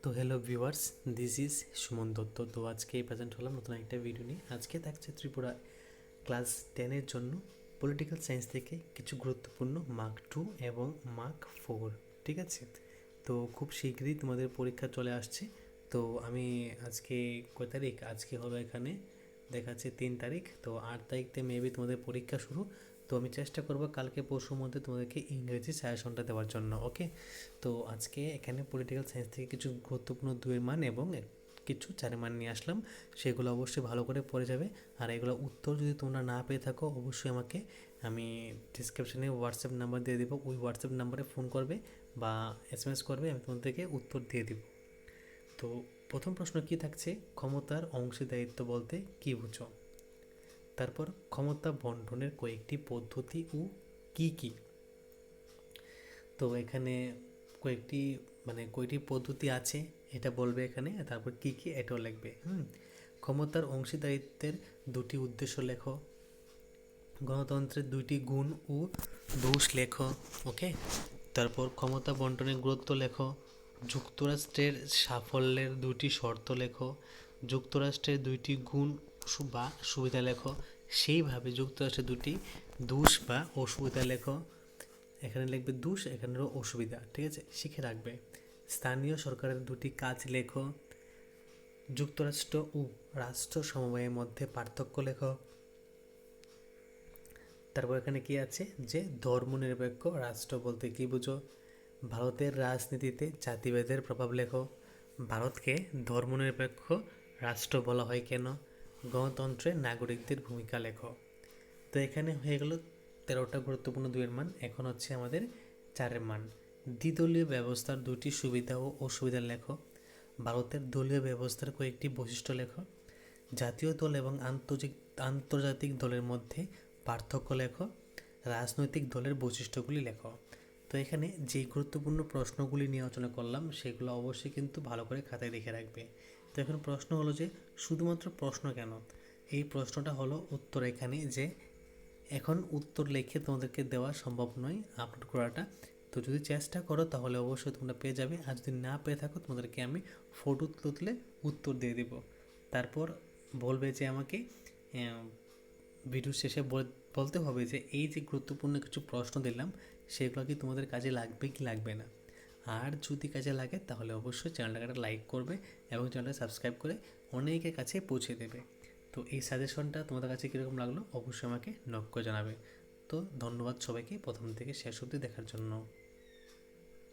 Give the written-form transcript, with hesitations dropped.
তো hello viewers, this is Suman Dutta. তো আজকে প্রেজেন্ট হলাম নতুন একটা ভিডিও নিয়ে। আজকে থাকছে ত্রিপুরা ক্লাস 10-এর জন্য পলিটিক্যাল সায়েন্স থেকে কিছু গুরুত্বপূর্ণ মার্ক 2 এবং মার্ক 4। ঠিক আছে, তো খুব শীঘ্রই তোমাদের পরীক্ষা চলে আসছে। তো আমি আজকে কয় তারিখ, আজকে হলো এখানে দেখাচ্ছে 3 তারিখ। তো 8 তারিখতে মেবি তোমাদের পরীক্ষা শুরু। তো আমি চেষ্টা করব কালকে পরশুর মধ্যে তোমাদেরকে ইংরেজি সাজেশনটা দেওয়ার জন্য। ওকে, তো আজকে এখানে পলিটিক্যাল সায়েন্স থেকে কিছু গুরুত্বপূর্ণ 2-এর মান এবং কিছু 4-এর মান নিয়ে আসলাম। সেগুলো অবশ্যই ভালো করে পড়ে যাবে। আর এগুলো উত্তর যদি তোমরা না পেয়ে থাকো অবশ্যই আমাকে, আমি ডিসক্রিপশানে হোয়াটসঅ্যাপ নাম্বার দিয়ে দেবো, ওই হোয়াটসঅ্যাপ নাম্বারে ফোন করবে বা এসএমএস করবে, আমি তোমাদেরকে উত্তর দিয়ে দেব। তো প্রথম প্রশ্ন কি থাকছে, ক্ষমতার অংশীদারিত্ব বলতে কি বুঝো? তারপর ক্ষমতা বন্টনের কয়েকটি পদ্ধতি ও কি কি। তো এখানে কয়েকটি কয়টি পদ্ধতি আছে এটা বলবে এখানে, তারপর কি কি এটাও লিখবে। ক্ষমতার অংশীদারিত্বের দুটি উদ্দেশ্য লেখো, গণতন্ত্রের দুইটি গুণ ও দোষ লেখো। ওকে, তারপর ক্ষমতা বন্টনের গুরুত্ব লেখো, যুক্তরাষ্ট্রের সাফল্যের দুটি শর্ত লেখো, যুক্তরাষ্ট্রের দুইটি গুণ বা সুবিধা লেখো, সেইভাবে যুক্তরাষ্ট্রের দুটি দোষ বা অসুবিধা লেখো। এখানে লিখবে দোষ, এখানেরও অসুবিধা। ঠিক আছে, শিখে রাখবে। স্থানীয় সরকারের দুটি কাজ লেখো, যুক্তরাষ্ট্র ও রাষ্ট্র সমবায়ের মধ্যে পার্থক্য লেখো। তারপর এখানে কি আছে যে ধর্মনিরপেক্ষ রাষ্ট্র বলতে কি বুঝো, ভারতের রাজনীতিতে জাতিভেদের প্রভাব লেখো, ভারতকে ধর্মনিরপেক্ষ রাষ্ট্র বলা হয় কেন, গণতন্ত্রে নাগরিকদের ভূমিকা লেখো। তো এখানে হয়ে গেল 13টা গুরুত্বপূর্ণ 2-এর মান। এখন হচ্ছে আমাদের 4-এর মান। দ্বিদলীয় ব্যবস্থার দুটি সুবিধা ও অসুবিধা লেখো, ভারতের দলীয় ব্যবস্থার কয়েকটি বৈশিষ্ট্য লেখো, জাতীয় দল এবং আন্তর্জাতিক দলের মধ্যে পার্থক্য লেখো, রাজনৈতিক দলের বৈশিষ্ট্যগুলি লেখো। তো এখানে যে গুরুত্বপূর্ণ প্রশ্নগুলি নিয়ে আলোচনা করলাম সেগুলো অবশ্যই কিন্তু ভালো করে খাতায় লিখে রাখবে। তো এখন প্রশ্ন হলো যে শুধুমাত্র প্রশ্ন কেন, এই প্রশ্নটা হলো উত্তর এখানে, যে এখন উত্তর লিখে তোমাদেরকে দেওয়া সম্ভব নয় আপলোড করাটা। তো যদি চেষ্টা করো তাহলে অবশ্যই তোমরা পেয়ে যাবে, আর যদি না পেয়ে থাকো তোমাদেরকে আমি ফটো তুলে উত্তর দিয়ে দেব। তারপর বলবে যে আমাকে ভিডিও শেষে বলতে হবে যে এই যে গুরুত্বপূর্ণ কিছু প্রশ্ন দিলাম সেগুলো কি তোমাদের কাজে লাগবে কি লাগবে না। আর যদি কাজে লাগে তাহলে অবশ্যই চ্যানেলটাকে একটা লাইক করবে এবং চ্যানেলটা সাবস্ক্রাইব করে অনেকের কাছে পৌঁছে দেবে। তো এই সাজেশনটা তোমাদের কাছে কীরকম লাগলো অবশ্যই আমাকে নক করে জানাবে। তো ধন্যবাদ সবাইকে প্রথম থেকে শেষ অবধি দেখার জন্য।